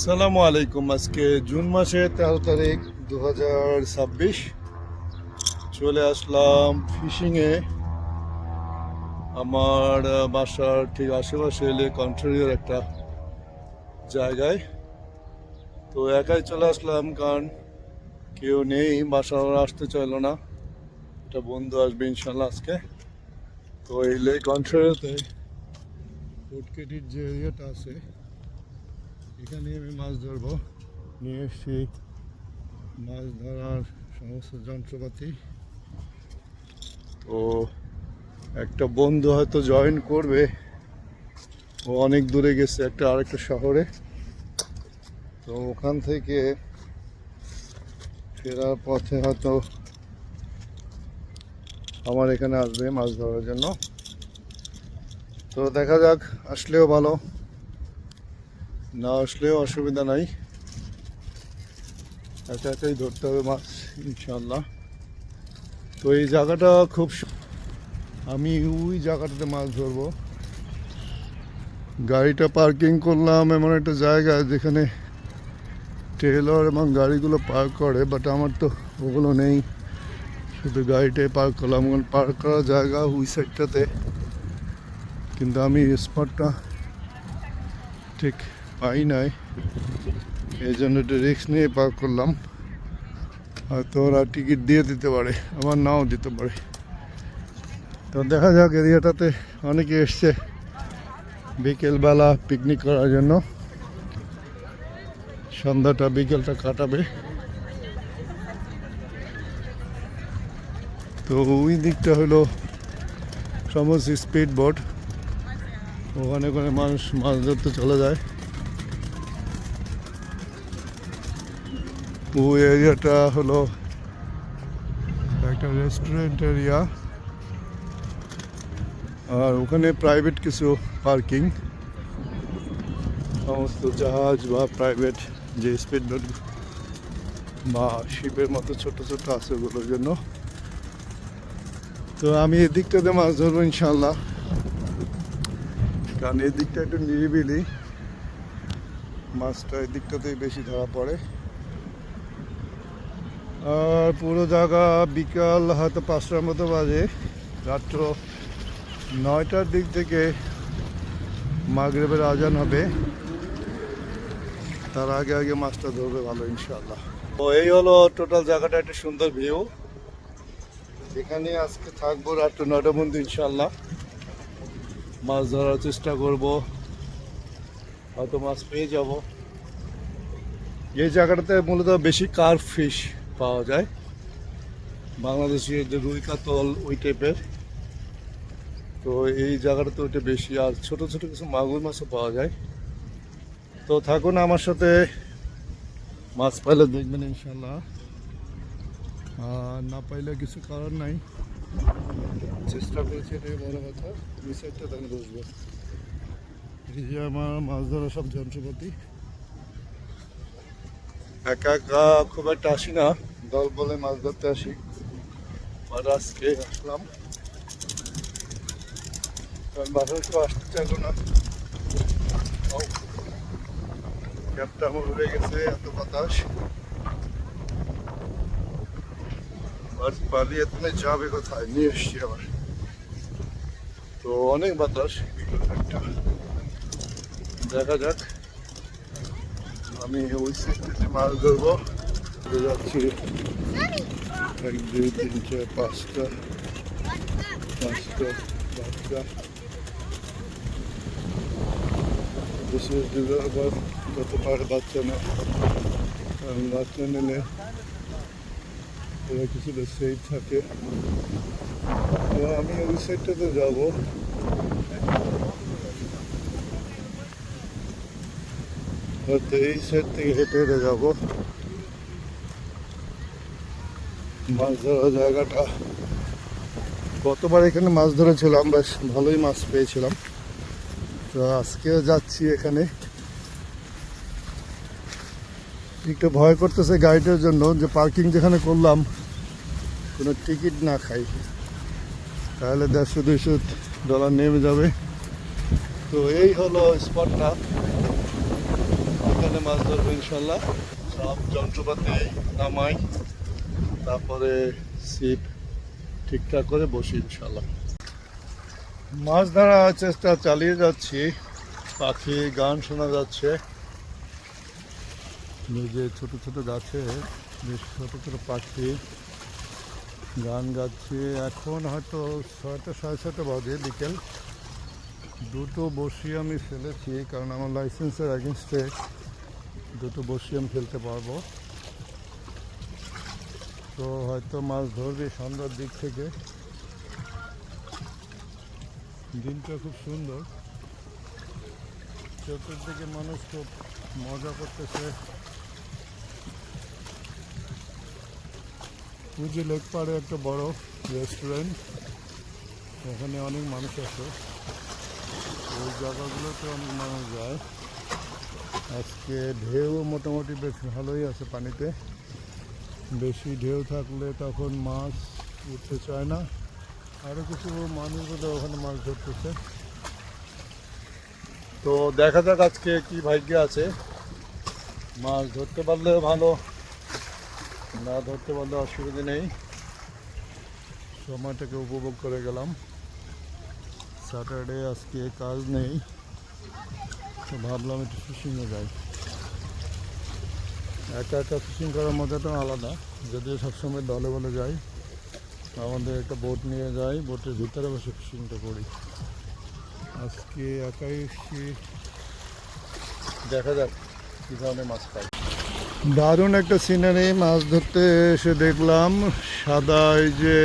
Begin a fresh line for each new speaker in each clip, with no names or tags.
সালামু আলাইকুম। আজকে জুন মাসের 13 তারিখ 2026 চলে আসলাম ফিশিংয়ে। আমার বাসার ঠিক আশেপাশে এলে কন্ট্রির একটা জায়গায়। তো একাই চলে আসলাম কারণ কেউ নেই, বাসা আসতে চাইলো না। একটা বন্ধু আসবে ইনশাল্লাহ আজকে। তো এই লেক কন্ট্রিতে কোটকেটির যে এরিয়াটা আছে এখানে আমি মাছ ধরবো। নিয়ে এসছি মাছ ধরার সমস্ত যন্ত্রপাতি। তো একটা বন্ধু হয়তো জয়েন করবে, ও অনেক দূরে গেছে আরেকটা শহরে। তো ওখান থেকে ফেরার পথে হয়তো আমার এখানে আসবে মাছ ধরার জন্য। তো দেখা যাক, আসলেও ভালো, না আসলেও অসুবিধা নাই। একা একাই ধরতে হবে মাছ ইনশাল্লাহ। তো এই জায়গাটা আমি ওই জায়গাটাতে মাছ ধরবো। গাড়িটা পার্কিং করলাম এমন একটা জায়গায় যেখানে ট্রেলার এবং গাড়িগুলো পার্ক করে, বাট আমার তো ওগুলো নেই, শুধু গাড়িটাই পার্ক করলাম। পার্ক করার জায়গা ওই সাইডটাতে, কিন্তু আমি স্পটটা ঠিক পাই নাই, এই জন্য একটু রিস্ক নিয়ে পার্ক করলাম। হয়তো ওরা টিকিট দিয়ে দিতে পারে, আবার নাও দিতে পারে। তো দেখা যাক, এরিয়াটাতে অনেকে এসছে বিকেলবেলা পিকনিক করার জন্য, সন্ধ্যাটা বিকেলটা কাটাবে। তো ওই দিকটা হলো সমস্ত স্পিড বোট, ওখানে করে মানুষ মাছ ধরতে চলে যায়। ওই এরিয়াটা হলো একটা রেস্টুরেন্ট এরিয়া, আর ওখানে প্রাইভেট কিছু পার্কিং, সমস্ত জাহাজ বা প্রাইভেট যে স্পিড বোট বা শিপের মতো ছোট ছোট আছে ওগুলোর জন্য। তো আমি এদিকটাতে মাছ ধরবো ইনশাল্লাহ, কারণ এই দিকটা একটু নিরিবিলি, মাছটা এই দিকটাতেই বেশি ধরা পড়ে। আর পুরো জায়গা বিকাল হয়তো 5টার মতো বাজে, রাত্র 9টার দিক থেকে মাগরিবের আজান হবে, তার আগে আগে মাছটা ধরবে ভালো ইনশাল্লাহ। তো এই হলো টোটাল জায়গাটা, একটা সুন্দর ভিউ। এখানে আজকে থাকবো রাত্র 9টা পর্যন্ত ইনশাল্লাহ। মাছ ধরার চেষ্টা করব, হয়তো মাছ পেয়ে যাব। এই জায়গাটাতে মূলত বেশি কার্প ফিশ পাওয়া যায়, বাংলাদেশের যে রুই কাতল ওই টাইপের। তো এই জায়গাটাতে ওইটা বেশি, আর ছোট ছোট কিছু মাগুর মাছও পাওয়া যায়। তো থাকুন আমার সাথে, মাছ পাইলে দেখবেন ইনশাল্লাহ, আর না পাইলে কিছু কারণ নাই, চেষ্টা করেছি এটাই বড় কথা। দুই সাইডটা তাহলে বসবো। এই যে আমার মাছ ধরার সব যন্ত্রপাতি। একা একা খুব একটা আসি না, দল বলে মাছ ধরতে আসি, আর আজকে আসলাম কারণ বাসায় কেউ আসতে চাইলো না। ক্যাবটা আমার উড়ে গেছে, এত বাতাস, আর পালিয়ে তুমি যাবে কোথায়, নিয়ে এসছি আবার। তো অনেক বাতাস, একটা দেখা যাক। আমি ওই সাইডটাতে মাছ ধরবো, যাচ্ছি 1 2 3 4 5টা বাচ্চা। বিশেষ দিলে আবার কত পারে বাচ্চা না, কারণ বাচ্চা নিলে ওরা কিছুটা সেফ থাকে। তো আমি ওই সাইডটাতে যাবো। হয়তো এই সাইড থেকে হেঁটে হেঁটে যাবো। মাছ ধরার জায়গাটা, গতবার এখানে মাছ ধরেছিলাম, বেশ ভালোই মাছ পেয়েছিলাম। তো আজকেও যাচ্ছি এখানে। একটু ভয় করতেছে গাড়িটার জন্য, যে পার্কিং যেখানে করলাম কোনো টিকিট না খাই, তাহলে 150-200 ডলার নেমে যাবে। তো এই হলো স্পটটা, এখানে মাছ ধরবো ইনশাল্লাহ। সব যন্ত্রপাতি নামাই, তারপরে ছিপ ঠিকঠাক করে বসি ইনশাল্লাহ। মাছ ধরার চেষ্টা চালিয়ে যাচ্ছি, পাখি গান শোনা যাচ্ছে। যে ছোট ছোট গাছে বেশ ছোট ছোট পাখি গান গাচ্ছে। এখন হয়তো 6টা 6:30 বাজে বিকেল। দুটো বসি আমি ফেলেছি, কারণ আমার লাইসেন্সের এগেনস্টে দুটো বসি আমি ফেলতে পারবো। তো হয়তো মাছ ধরবে সন্ধ্যার দিক থেকে। দিনটা খুব সুন্দর, চতুর্দিকে মানুষ খুব মজা করতেছে। পুজি লেক পাড়ে একটা বড় রেস্টুরেন্ট, ওখানে অনেক মানুষ আছে। ওই জায়গাগুলোতে অনেক মানুষ যায়। আজকে ঢেউ মোটামুটি বেশ ভালোই আছে পানিতে। বেশি ঢেউ থাকলে তখন মাছ উঠতে চায় না। আরও কিছু মানুষগুলো ওখানে মাছ ধরতেছে। তো দেখা যাক আজকে কি ভাগ্যে আছে। মাছ ধরতে পারলে ভালো, না ধরতে পারলে অসুবিধা নেই। সময়টাকে উপভোগ করে গেলাম। স্যাটারডে আজকে কাজ নেই, তো ভাবলাম একটু ফিশিংয়ে যাই। একা একা ফিশিং করার মজাটা আলাদা, যদিও সবসময় দলে বলে যাই। আমাদের একটা বোট নিয়ে যাই, বোটের ভিতরে বসে ফিশিংটা করি। আজকে একাই এসছি, দেখা যাক কী ধরনের মাছ পাই। দারুণ একটা সিনারি। মাছ ধরতে এসে দেখলাম সাদা এই যে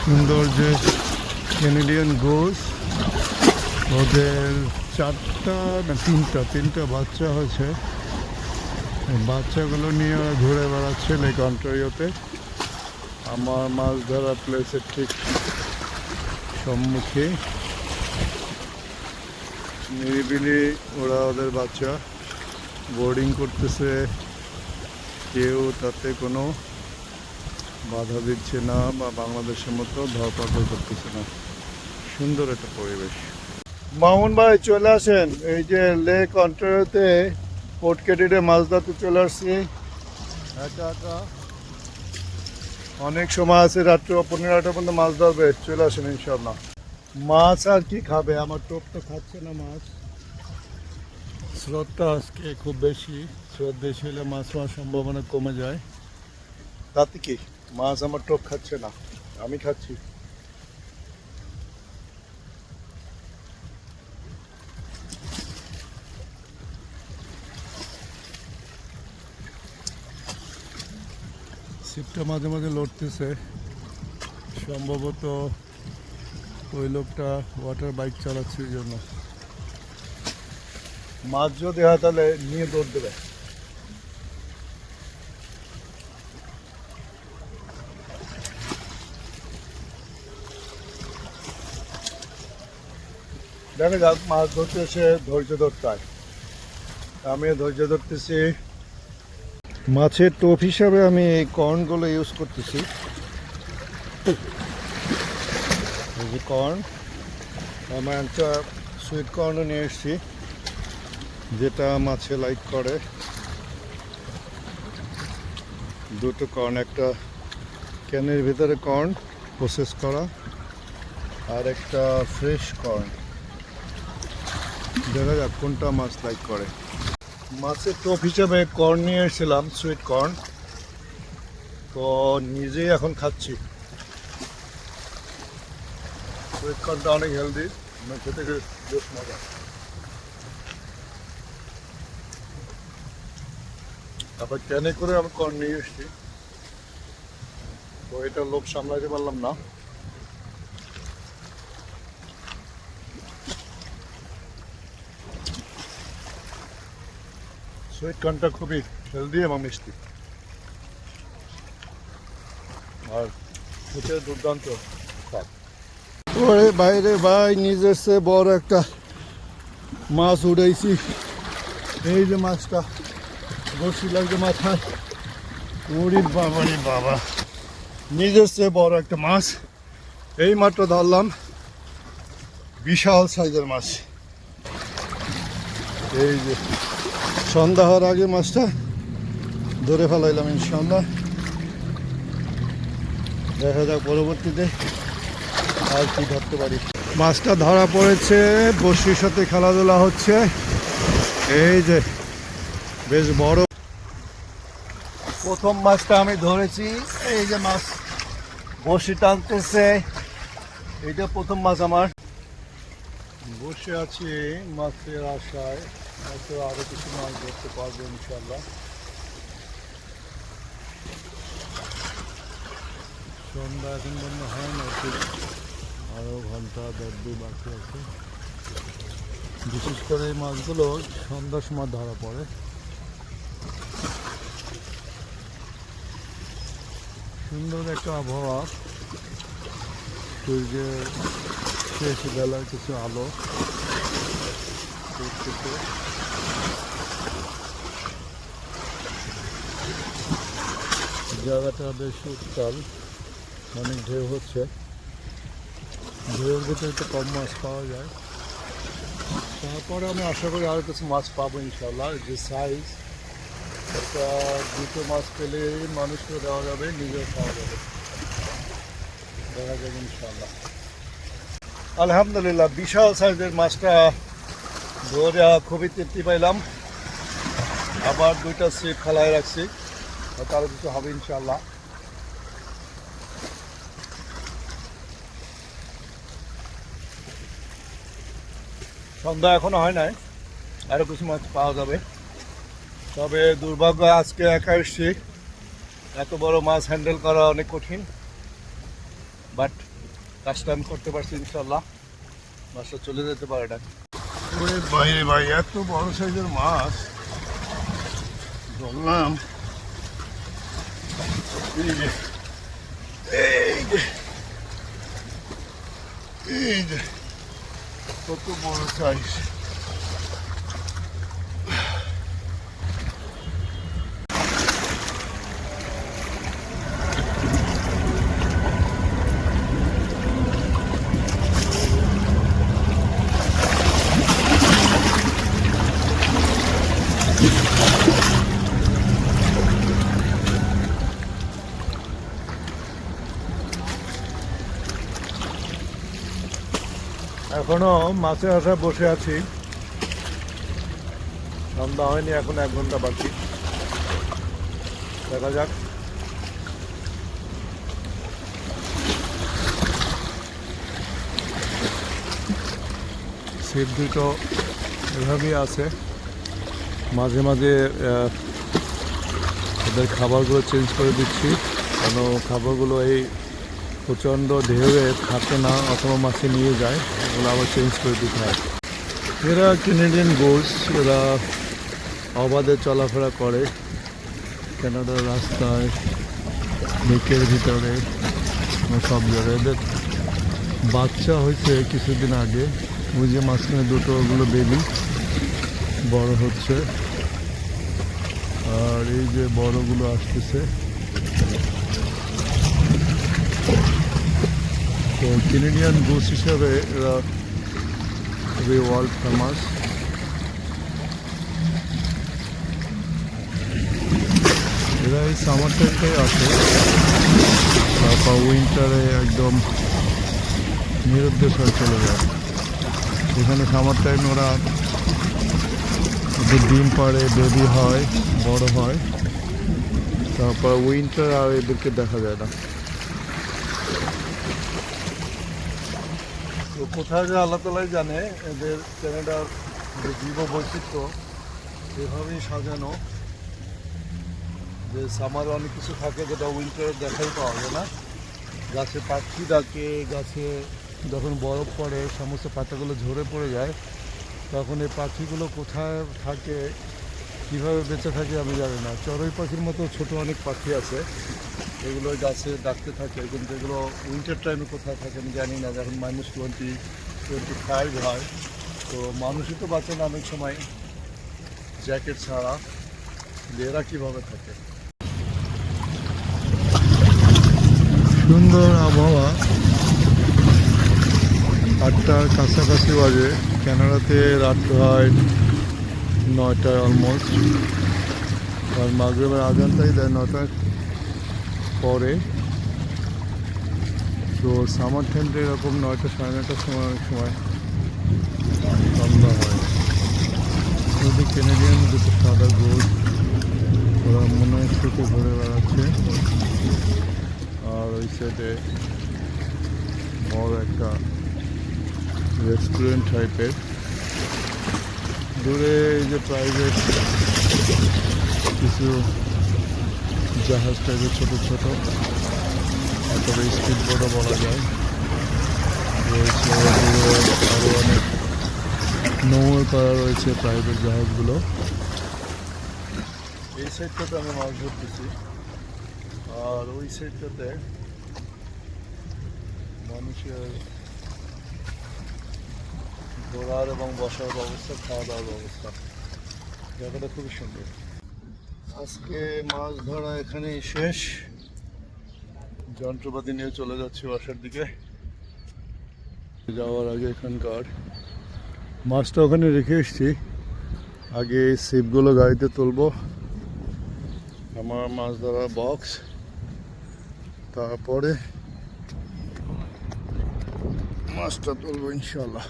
সুন্দর যে ক্যানাডিয়ান গোস, ওদের 4টা না 3টা বাচ্চা হয়েছে। বাচ্চাগুলো নিয়ে ওরা ঘুরে বেড়াচ্ছে লেক অন্টারিওতে। আমার মাছ ধরা প্লেসের ঠিক সম্মুখে নিরিবিলি ওরা ওদের বাচ্চা বোর্ডিং করতেছে। কেউ তাতে কোনো বাধা দিচ্ছে না বা বাংলাদেশের মতো ধরপাকড় করতেছে না। সুন্দর একটা পরিবেশ। মামুন ভাই চলে আসেন, এই যে লেক অন্টারিওতে পোর্ট কেটিতে মাছ ধরতে চলে আসছি একা একা। অনেক সময় আছে, রাত্রে 15টা পর্যন্ত মাছ ধরবে। চলে আসেন ইনশাল্লাহ। মাছ আর কি খাবে, আমার টোপ তো খাচ্ছে না মাছ। স্রোতটা আজকে খুব বেশি, স্রোত বেশি হলে মাছ হওয়ার সম্ভাবনা কমে যায়। তাতে কি, মাছ আমার টোপ খাচ্ছে না, আমি খাচ্ছি। ছিপটা মাঝে মাঝে লড়তেছে, সম্ভবত ওই লোকটা ওয়াটার বাইক চালাচ্ছে ওই জন্য। মাছ যদি হয় তাহলে নিয়ে দৌড় দেবে। দেখা যাক, মাছ ধরতে এসে ধৈর্য ধরতে হয়। আমিও ধৈর্য ধরতেছি। মাছের টোপ হিসাবে আমি এই কর্নগুলো ইউজ করতেছি। এই যে কর্ন, আমার একটা সুইট কর্নও নিয়ে এসেছি, যেটা মাছে লাইক করে। দুটো কর্ন, একটা ক্যানের ভিতরে কর্ন প্রসেস করা, আর একটা ফ্রেশ কর্ন। দেখা যাক কোনটা মাছ লাইক করে। মাছের টোপ হিসাবে কর্ন নিয়ে এসেছিলাম, সুইট কর্ন। তো নিজেই এখন খাচ্ছি। সুইট কর্নটা অনেক হেলদি, খেতে বেশ মজা। তারপর ক্যানে করে আমি কর্ন নিয়ে এসেছি, তো এটা লোভ সামলাতে পারলাম না। সুইট কর্নটা খুবই হেলদি এবং মিষ্টি, আর খেতে দুর্দান্ত স্বাদ। ওরে বাইরে ভাই, নিজের সে বড় একটা মাছ উড়াইছি। এই যে মাছটা বসি লাগছে মাথায়। ওরে বাবা রে বাবা, নিজের সে বড় একটা মাছ এই মাত্র ধরলাম। বিশাল সাইজের মাছ। এই যে সন্ধ্যা হওয়ার আগে মাছটা ধরে ফেলাইলাম ইনশাআল্লাহ। দেখা যাক পরবর্তীতে আর কি ধরতে পারি। মাছটা ধরা পড়েছে, বড়শির সাথে খেলাধুলা হচ্ছে। এই যে বেশ বড় প্রথম মাছটা আমি ধরেছি। এই যে মাছ বড়শি টানতেছে, এইটা প্রথম মাছ আমার। বসে আছি মাছের আশায়, হয়তো আরো কিছু মাছ ধরতে পারবো ইনশাল্লাহ। সন্ধ্যা এখন বন্ধ হয় না, ঠিক আরো ঘন্টা 1-2 বাকি আছে। বিশেষ করে এই মাছগুলো সন্ধ্যার সময় ধরা পড়ে। সুন্দর একটা আবহাওয়া, সূর্যের শেষ বেলার কিছু আলো দেখতেছে। জায়গাটা বেশ উত্তাল, অনেক ঢেউ হচ্ছে। ঢেউর ভিতরে একটু কম মাছ পাওয়া যায়, তারপরে আমি আশা করি আরও কিছু মাছ পাবো ইনশাল্লাহ। যে সাইজ, এটা 2টো মাছ পেলে মানুষকে দেওয়া যাবে, নিজেও খাওয়া যাবে। দেখা যাবে ইনশাল্লাহ। আলহামদুলিল্লাহ বিশাল সাইজের মাছটা ধরে খুবই তৃপ্তি পাইলাম। আবার 2টা সিট খালায় রাখছি, তারও কিছু হবে ইনশাল্লাহ। সন্ধ্যা এখনো হয় নাই, আরো কিছু মাছ পাওয়া যাবে। তবে দুর্ভাগ্য আজকে একা এসছি, এত বড় মাছ হ্যান্ডেল করা অনেক কঠিন, বাট কাজটা আমি করতে পারছি ইনশাল্লাহ। মাছটা চলে যেতে পারে না। বাইরে ভাই এত বড় সাইজের মাছ ধরলাম। এই যে কত বড় সাইজ। এখনো মাছের আশায় বসে আছি, সন্ধ্যা হয়নি, এখন 1 ঘন্টা বাকি। দেখা যাক। ছিপ 2টো এভাবেই আছে, মাঝে মাঝে ওদের খাবারগুলো চেঞ্জ করে দিচ্ছি, কেন খাবারগুলো এই প্রচণ্ড ঢেউয়ে থাকে না অথবা মাছে নিয়ে যায়, ওগুলো আবার চেঞ্জ করে দিতে হয়। এরা কেনেডিয়ান গোস, এরা অবাধে চলাফেরা করে কানাডার রাস্তায়, লেকের ভিতরে, সব জায়গায়। এদের বাচ্চা হয়েছে কিছুদিন আগে, ওই যে মাঝখানে 2টো, ওগুলো বেবি বড় হচ্ছে, আর এই যে বড়গুলো আসতেছে। তো কেনেডিয়ান গোস হিসাবে এরা খুবই ওয়ার্ল্ড ফেমাস। এরা এই সামার টাইমটাই আসে, তারপর উইন্টারে একদম নিরুদ্দেশ হয়ে চলে যায়। এখানে সামার টাইম ওরা ওদের ডিম পাড়ে, বেবি হয়, বড় হয়, তারপর উইন্টার আর এদেরকে দেখা যায় না। তো কোথায় যে আল্লাহ তালাই জানে, এদের ক্যানাডার যে জীব বৈচিত্র্য এভাবেই সাজানো, যে সামারে অনেক কিছু থাকে যেটা উইন্টারে দেখাই পাওয়া যায় না। গাছে পাখি ডাকে, গাছে যখন বরফ পড়ে সমস্ত পাতাগুলো ঝরে পড়ে যায়, তখন এই পাখিগুলো কোথায় থাকে, কীভাবে বেঁচে থাকে আমি জানি না। চড়ুই পাখির মতো ছোট অনেক পাখি আছে, এগুলো গাছে ডাকতে থাকে, কিন্তু এগুলো উইন্টার টাইমে কোথায় থাকে আমি জানি না। যখন -20-25 হয়, তো মানুষই তো বাঁচে না অনেক সময় জ্যাকেট ছাড়া, এরা কীভাবে থাকে। সুন্দর আবহাওয়া, 8টার কাছাকাছি বাজে। কানাডাতে রাত হয় 9টায় অলমোস্ট, আর মাগরিবের আজানটাই দেয় 9টার পরে। তো সামার টাইমটা এরকম 9টা 9:30টার সময় অনেক সময় সন্ধ্যা হয়। ওদের কেনেডিয়ান দুটো সাদা গোল, ওরা মনে হয় ছুটে ঘুরে বেড়াচ্ছে। আর ওই সাইডে বড় একটা রেস্টুরেন্ট টাইপের। দূরে এই যে প্রাইভেট কিছু জাহাজ টাইপের ছোট ছোট, তারপরে স্পিড বোটও বলা যায় রয়েছে। আরও অনেক নৌর করা রয়েছে প্রাইভেট জাহাজগুলো। এই সাইডটাতে আমি মাছ ধরতেছি, আর ওই সাইডটাতে মানুষের ঘোরার এবং বসার ব্যবস্থা, খাওয়া দাওয়ার ব্যবস্থা। জায়গাটা খুবই সুন্দর। আজকে মাছ ধরা এখানেই শেষ। যন্ত্রপাতি নিয়ে চলে যাচ্ছি বাসার দিকে। যাওয়ার আগে এখানকার মাছটা ওখানে রেখে এসেছি, আগে ছিপগুলো গাড়িতে তুলবো, আমার মাছ ধরার বক্স, তারপরে মাছটা তুলবো ইনশাল্লাহ।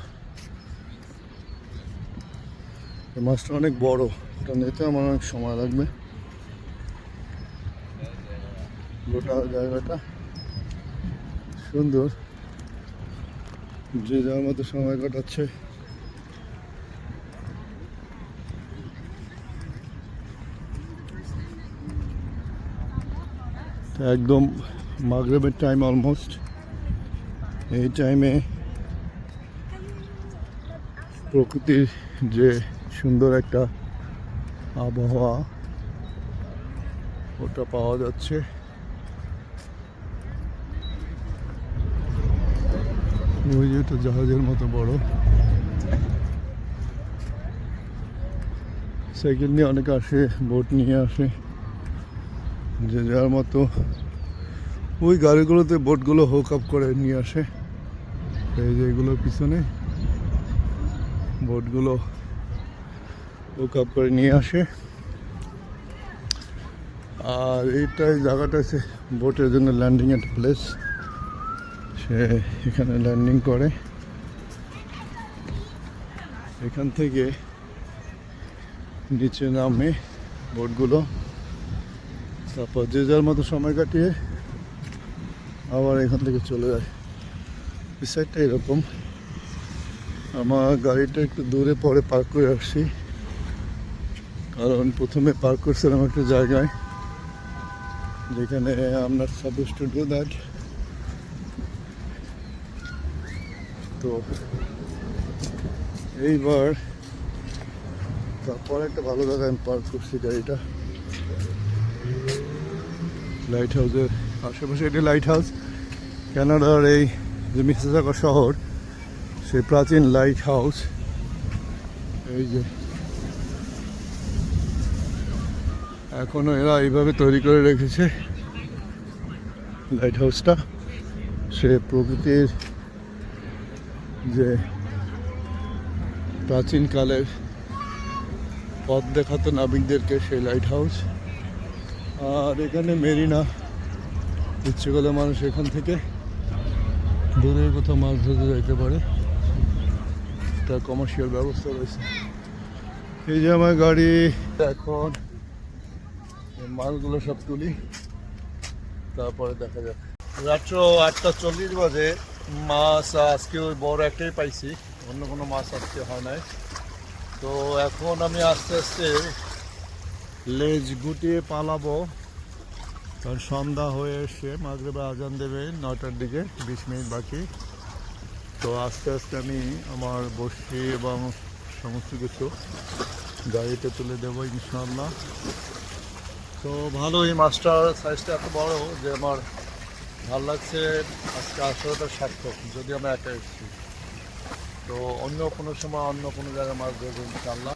মাছটা অনেক বড়, এটা নিতে আমার অনেক সময় লাগবে। গোটা জায়গাটা সুন্দর, যে যার মতো সময় কাটাচ্ছে। একদম মাগরিবের টাইম অলমোস্ট। এই টাইমে প্রকৃতির যে সুন্দর একটা আবহাওয়া ওটা পাওয়া যাচ্ছে। ওই যেটা জাহাজের মতো বড় সাইকেল নিয়ে অনেকে আসে, বোট নিয়ে আসে, যে যার মতো ওই গাড়িগুলোতে বোটগুলো হুক আপ করে নিয়ে আসে। এই যে এগুলোর পিছনে বোটগুলো হুক আপ করে নিয়ে আসে। আর এইটাই জায়গাটা আছে বোটের জন্য ল্যান্ডিং একটা প্লেস, সে এখানে ল্যান্ডিং করে। এখান থেকে নিচে নামে বোটগুলো, তারপর যে যার মতো সময় কাটিয়ে আবার এখান থেকে চলে যায়। এই সাইডটা এরকম। আমার গাড়িটা একটু দূরে পরে পার্ক করে আসছি, কারণ প্রথমে পার্ক করছিলাম একটা জায়গায় যেখানে আমরা সাপোজ টু ডু দ্যাট। তো এইবার তারপর একটা ভালো জায়গায় আমি পার্ক করছি গাড়িটা, লাইট হাউসের আশেপাশে। এটি লাইট হাউস, কানাডার এই যে মিসিসাগা শহর, সেই প্রাচীন লাইট হাউস। এই যে এখনো এরা এইভাবে তৈরি করে রেখেছে লাইট হাউসটা। সে প্রকৃতির যে প্রাচীনকালের পথ দেখাতো নাবিকদেরকে, সেই লাইট হাউস। আর এখানে মেরিনা, ইচ্ছে করলে মানুষ এখান থেকে দূরে কোথাও মাছ ধরতে যাইতে পারে, তার কমার্শিয়াল ব্যবস্থা রয়েছে। এই যে আমার গাড়ি, এখন মালগুলো সব তুলি, তারপরে দেখা যাক। রাত্র 8:40 বাজে। মাছ আজকে ওই বড় একটাই পাইছি, অন্য কোনো মাছ আজকে হয় নাই। তো এখন আমি আস্তে আস্তে লেজ গুটিয়ে পালাবো, কারণ সন্ধ্যা হয়ে এসে মাগরিবে আজান দেবে 9টার দিকে, 20 মিনিট বাকি। তো আস্তে আস্তে আমি আমার বসি এবং সমস্ত কিছু গাড়িতে তুলে দেবো ইনশাআল্লাহ। তো ভালো, এই মাছটার সাইজটা এত বড় যে আমার ভালো লাগছে। আজকে আসলে সার্থক, যদি আমরা একা এসেছি। তো অন্য কোনো সময় অন্য কোনো জায়গায় মাছ ধরবো ইনশাআল্লাহ।